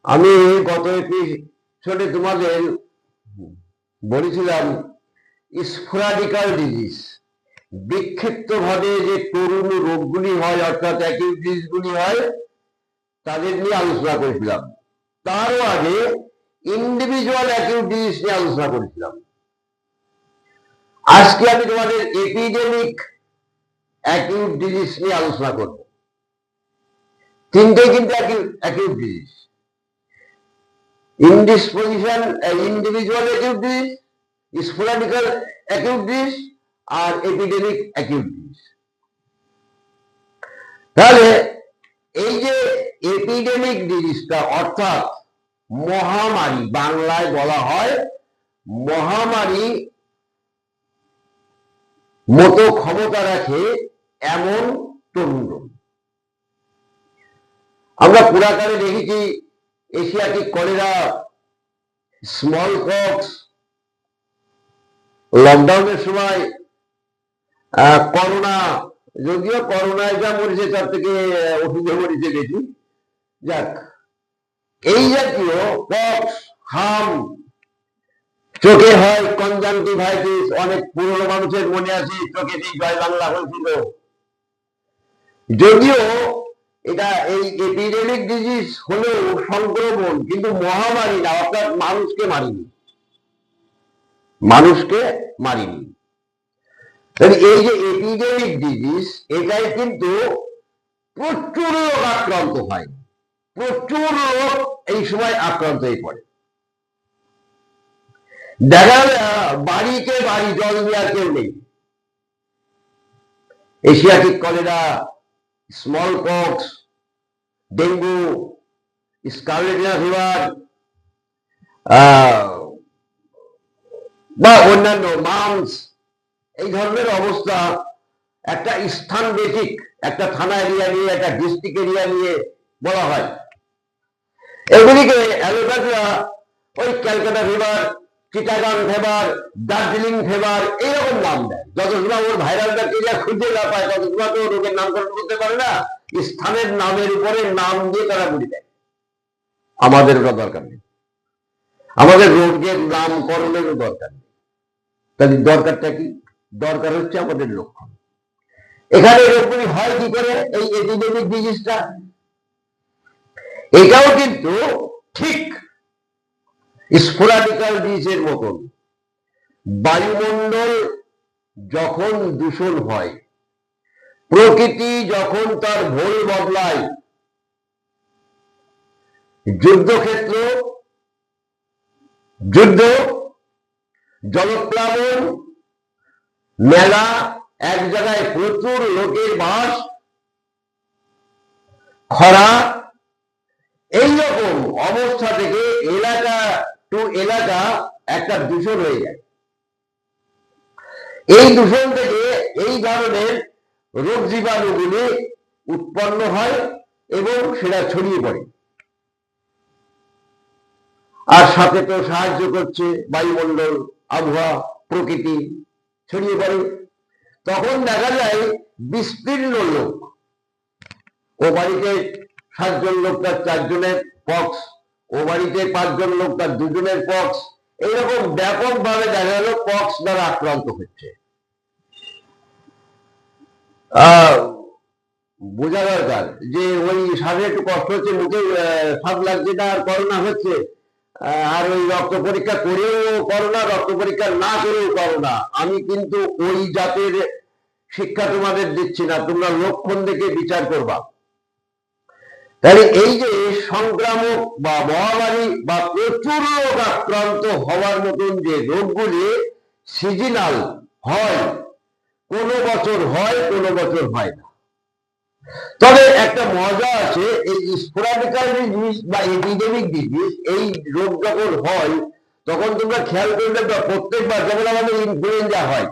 আমি গত এপিসোডে তোমাদের বলেছিলাম স্পোরাডিক্যাল ডিজিজ, বিক্ষিপ্ত ভাবে যে তরুণ রোগগুলি হয় অর্থাৎ অ্যাকিউট ডিজিজগুলি হয় তাদের নিয়ে আলোচনা করেছিলাম। তারও আগে ইন্ডিভিজুয়াল অ্যাকিউট ডিজিজ নিয়ে আলোচনা করেছিলাম। আজকে আমি তোমাদের এপিডেমিক অ্যাকিউট ডিজিজ নিয়ে আলোচনা করব। তিনটেই কিন্তু acute disease: indisposition, individual acute disease, sporadical acute disease আর এপিডেমিক অ্যাকিউট ডিজিজ। তাহলে এই যে এপিডেমিক ডিজিজটা অর্থাৎ মহামারী, বাংলায় বলা হয় মহামারী মতো ক্ষমতা রাখে এমন তরুণ রোগ। আমরা পুরাকালে দেখেছি এশিয়াটিক কলেরা, স্মল পক্স, লকডাউনের সময় করোনা, যদিও করোনায় যা মরেছে তার থেকে ওষুধে মরেছে বেশি। যাক, এই জাতীয় পক্স, হাম, চোখে হয় কনজাংটিভাইটিস, অনেক পুরনো মানুষের মনে আছে চোখেতেই জয় বাংলা হয়েছিল। যদিও এটা এই এপিডেমিক ডিজিজ হলেও সংক্রমণ, কিন্তু মহামারী না, অর্থাৎ মানুষকে মারিনি। এই যে এপিডেমিক ডিজিজ, এটাই কিন্তু প্রচুর লোক আক্রান্ত হয়, প্রচুর লোক এই সময় আক্রান্ত হয়ে পড়ে। দেখা বাড়িতে বাড়ি জল দেওয়ার কেউ নেই। Asiatic cholera, small pox, dengue, scarlet fever বা অন্যান্য মাম্পস, এই ধরনের অবস্থা একটা স্থান বেসিক, একটা থানা এরিয়া নিয়ে, একটা ডিস্ট্রিক্ট এরিয়া নিয়ে বলা হয়। এগুলিকে অ্যালোপ্যাথরা ওই Calcutta fever, Chittagong fever, Darjeeling fever এইরকম নাম দেয়। যত সময় ওর ভাইরাল ব্যাকটেরিয়া খুঁজে না পায় তত সময় তো রোগের নামকরণ করতে পারে না, স্থানের নামের উপরে নাম দিয়ে তারা বলে দেয়। আমাদের ওটা দরকার নেই, আমাদের রোগের নামকরণেরও দরকার নেই। তাহলে দরকারটা কি? দরকার হচ্ছে আমাদের লক্ষণ। এখানে রোগগুলি হয় কি করে? এই এপিডেমিক ডিজিজটা, এটাও কিন্তু ঠিক স্পোরাডিক্যাল ডিজিজের মতন। বায়ুমণ্ডল যখন দূষণ হয়, প্রকৃতি যখন তার ভোল বদলায়, যুদ্ধক্ষেত্র, যুদ্ধ, জলপ্লাবন, মেলা, এক জায়গায় প্রচুর লোকের বাস, খরা, এইরকম অবস্থা থেকে এলাকা টু এলাকা একটা দূষণ হয়ে যায়। এই দূষণ থেকে এই ধরনের রোগ জীবাণুগুলি উৎপন্ন হয় এবং সেটা ছড়িয়ে পড়ে। আর সাথে তো সাহায্য করছে বায়ুমণ্ডল, আবহাওয়া, প্রকৃতি, ছড়িয়ে পড়ে। তখন দেখা যায় বিস্তীর্ণ লোক, ও বাড়িতে 7 জন লোক তার 4 জনের পক্স, ও বাড়িতে 5 জন লোক তার 2 জনের পক্স, এইরকম ব্যাপকভাবে দেখা গেল পক্স দ্বারা আক্রান্ত হচ্ছে। বোঝা দরকার যে ওই শ্বাসে একটু কষ্ট হচ্ছে, মুখে স্বাদ লাগছে না, আর করোনা হচ্ছে, আর ওই রক্ত পরীক্ষা করেও করোনা, রক্ত পরীক্ষা না করেও করোনা। আমি কিন্তু ওই জাতের শিক্ষা তোমাদের দিচ্ছি না, তোমরা লক্ষণ দেখে বিচার করবা। তাহলে এই যে সংক্রামক বা মহামারী বা প্রচুর লোক আক্রান্ত হওয়ার মতন যে রোগগুলি সিজনাল হয়, কোনো বছর হয়, কোনো বছর হয় না। তবে একটা মজা আছে, এই স্পোরাডিক্যাল ডিজিজ বা এপিডেমিক ডিজিজ, এই রোগ যখন হয় তখন তোমরা খেয়াল করবে প্রত্যেকবার, যেমন আমাদের ইনফ্লুয়েঞ্জা হয়,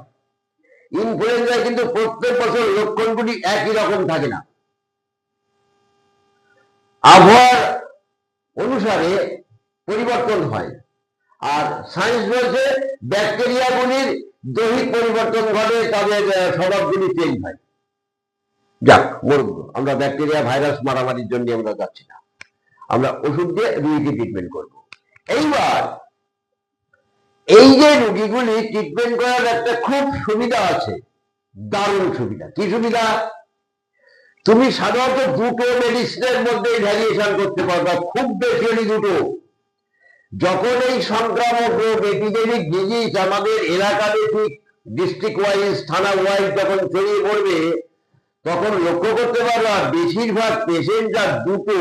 ইনফ্লুয়েঞ্জায় কিন্তু প্রত্যেক বছর লক্ষণগুলি একই রকম থাকে না। আবহাওয়ার অনুসারে পরিবর্তন হয়। আর সায়েন্স বলছে ব্যাকটেরিয়াগুলির দৈহিক পরিবর্তন ঘটে, তাদের স্বভাবগুলি চেঞ্জ হয়। যাক, বলবো আমরা ব্যাকটেরিয়া ভাইরাস মারামারির জন্য আমরা যাচ্ছি না। আমরা ওষুধ দিয়ে রুগীকে ট্রিটমেন্ট করব। এইবার এই যে রুগীগুলি ট্রিটমেন্ট করার একটা খুব সুবিধা আছে, দারুণ সুবিধা। কি সুবিধা? তুমি সাধারণত দুটো মেডিসিনের মধ্যে ভ্যারিয়েশন করতে পারবা, খুব বেশি হলে দুটো। যখন এই সংক্রামক রোগ, এপিডেমিক ডিজিজ আমাদের এলাকাতে ঠিক ডিস্ট্রিক্ট ওয়াইজ, থানা ওয়াইজ যখন ছড়িয়ে পড়বে, তখন লক্ষ্য করতে পারবা বেশিরভাগ পেশেন্টরা দুটো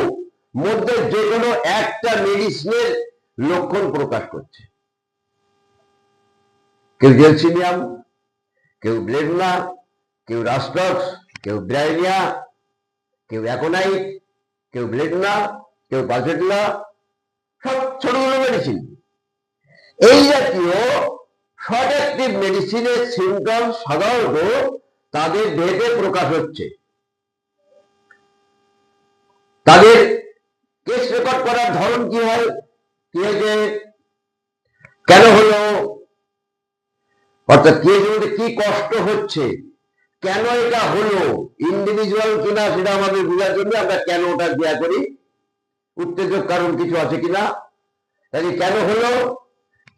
মধ্যে যে কোনো একটা মেডিসিনের লক্ষণ প্রকাশ করছে। কেউ জেলসিনিয়াম, কেউ ব্লেডনা, কেউ রাস্টক্স, কেউ ব্রাইনিয়া, কেউ অ্যাকোনাইট, কেউ ব্লেডনা, কেউ পালসেটলা, সব ছোট ছোট মেডিসিন। এই জাতীয় শর্ট অ্যাক্টিভ মেডিসিনের সিমটম সাধারণত তাদের দেহে প্রকাশ হচ্ছে। তাদের কেস রেকর্ড করার ধরন কি হয়, কি হয়েছে, কেন হলো, অর্থাৎ কি কষ্ট হচ্ছে, কেন এটা হলো, ইন্ডিভিজুয়াল কিনা সেটা আমাদের বোঝার জন্য আমরা কেন ওটা দেয়া করি, উত্তেজক কারণ কিছু আছে কিনা, কেন হলো,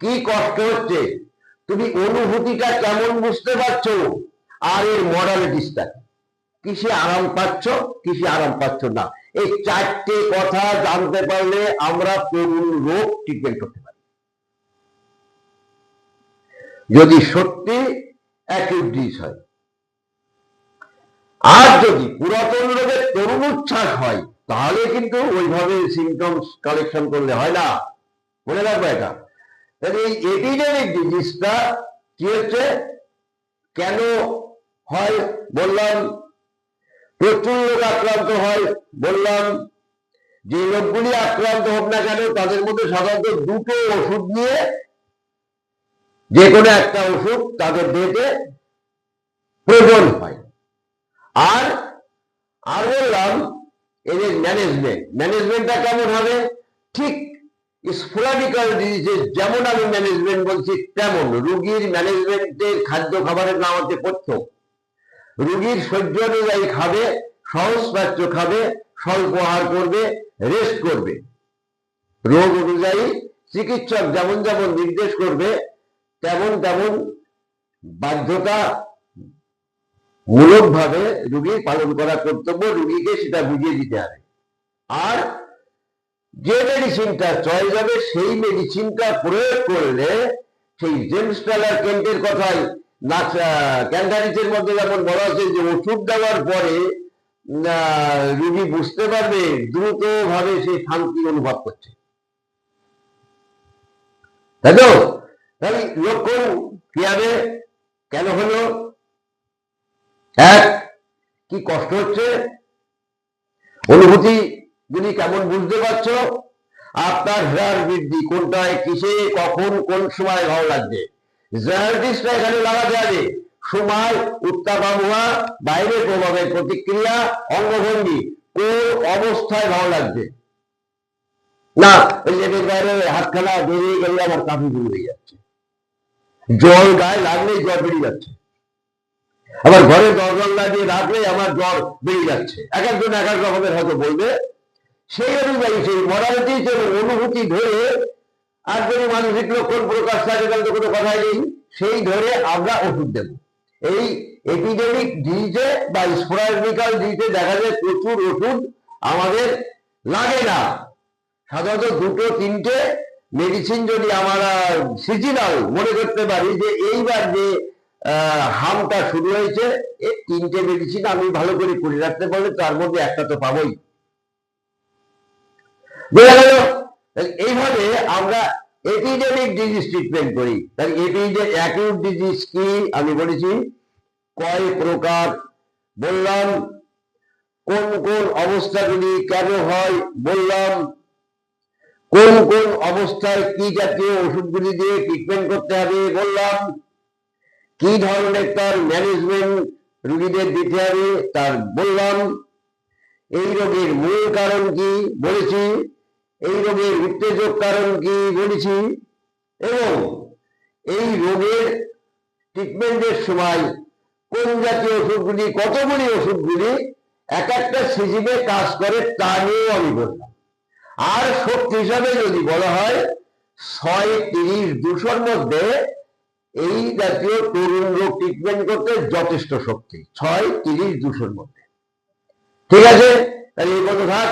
কি কষ্ট হচ্ছে, তুমি অনুভূতিটা কেমন বুঝতে পারছো, আর এর মডালিটিসটা কিসে আরাম পাচ্ছ, কিসে আরাম পাচ্ছ না। এই চারটে কথা জানতে পারলে আমরা কোন রোগ ট্রিটমেন্ট করতে পারি। যদি সত্যি অ্যাকিউট ডিজিজ হয়, আর যদি পুরাতন রোগের তরুণ উচ্ছ্বাস হয়, তাহলে কিন্তু ওইভাবে সিমটমস কালেকশন করলে হয় না, মনে রাখবো এটা। এই এপিডেমিক ডিজিজটা কি হচ্ছে, কেন হয় বললাম, প্রচুর লোক আক্রান্ত হয় বললাম, যে লোকগুলি আক্রান্ত হোক না কেন তাদের মধ্যে সাধারণত দুটো ওষুধ নিয়ে, যে কোনো একটা ওষুধ তাদের দেহে প্রয়োজন হয়। আর বললাম এদের ম্যানেজমেন্টটা কেমন হবে, ঠিক স্পোরাডিক্যাল ডিজিজেস যেমন আমি ম্যানেজমেন্ট বলছি, তেমন রুগীর ম্যানেজমেন্টের খাদ্য খাবারের নাম হচ্ছে পথ্য। রুগীর সহ্য অনুযায়ী খাবে, সহজ পাচ্য খাবে, স্বল্প আহার করবে, রেস্ট করবে। রোগ অনুযায়ী চিকিৎসক যেমন যেমন নির্দেশ করবে, তেমন তেমন বাধ্যতা মূলকভাবে রুগীর পালন করা কর্তব্য, রুগীকে সেটা বুঝিয়ে দিতে হবে। আর যে মেডিসিনটা চয়েস হবে সেই মেডিসিনটা প্রয়োগ করলে, সেই জেমস টালার কেন্টের কথাই ক্যান্সারিসের মধ্যে যেমন বলা হচ্ছে যে ওষুধ দেওয়ার পরে রুগী বুঝতে পারবে দ্রুত ভাবে সে শান্তি অনুভব করছে, তাই তো? তাহলে লক্ষণ কি হবে, কেন হলো, এক, কি কষ্ট হচ্ছে, অনুভূতি গুলি কেমন বুঝতে পারছো, আপনার হেয়ার বৃদ্ধি কোনটায়, কিসে, কখন, কোন সময় ভালো লাগছে, জার্নালিস্টরা এখানে লাগাতে হবে সময়, উত্তাপ আবহাওয়া, বাইরের প্রভাবের প্রতিক্রিয়া, অঙ্গভঙ্গি, কোন অবস্থায় ভালো লাগছে। না ওই যে বাইরে হাতখানা বেরিয়ে গেলে আমার কাফি শুরু হয়ে যাচ্ছে, জল গায়ে লাগলেই জ্বর বেরিয়ে যাচ্ছে, আবার ঘরে দরজা লাগিয়ে রাখলে আমার জ্বর বেরিয়ে যাচ্ছে। এক একজন এক এক রকমের হয়তো বলবে, সেই অনুযায়ী সেই মরালিটি এবং অনুভূতি ধরে, আর যদি মানসিক লক্ষণ প্রকাশ থাকে তাহলে তো কোনো কথাই নেই, সেই ধরে আমরা ওষুধ দেব। এই এপিডেমিক ডিজিজে বা স্পোরাডিক্যাল ডিজিজে দেখা যায় প্রচুর ওষুধ আমাদের লাগে না, সাধারণত দুটো তিনটে মেডিসিন যদি আমরা সিজনাল মনে করতে পারি, যে এইবার যে হামটা শুরু হয়েছে, এই তিনটে মেডিসিন আমি ভালো করে করে রাখতে পারলে তার মধ্যে একটা তো পাবোই। বোঝা গেল? এইভাবে আমরা এপিডেমিক ডিজিজ ট্রিটমেন্ট করি। তাহলে অ্যাকিউট ডিজিজ কি আমি বলেছি, কয় প্রকার বললাম, কোন কোন অবস্থাগুলি কেন হয় বললাম, কোন কোন অবস্থায় কি জাতীয় ওষুধগুলি দিয়ে ট্রিটমেন্ট করতে হবে বললাম, কি ধরনের তার ম্যানেজমেন্ট রোগীদের দিতে হবে তার বললাম, এই রোগের মূল কারণ কি বলেছি, এই রোগের উত্তেজক কারণ কি বলেছি, এবং এই রোগের ট্রিটমেন্টের সময় কোন জাতীয় ওষুধগুলি, কতগুলি ওষুধগুলি এক একটা সিজনে কাজ করে তা নিয়েও আমি বললাম। আর শক্তি হিসাবে যদি বলা হয় 6, 30, 200-র মধ্যে এই জাতীয় তরুণ রোগ ট্রিটমেন্ট করতে যথেষ্ট শক্তি, 6, 30, 200-র মধ্যে। ঠিক আছে, তাহলে এই কথা থাক।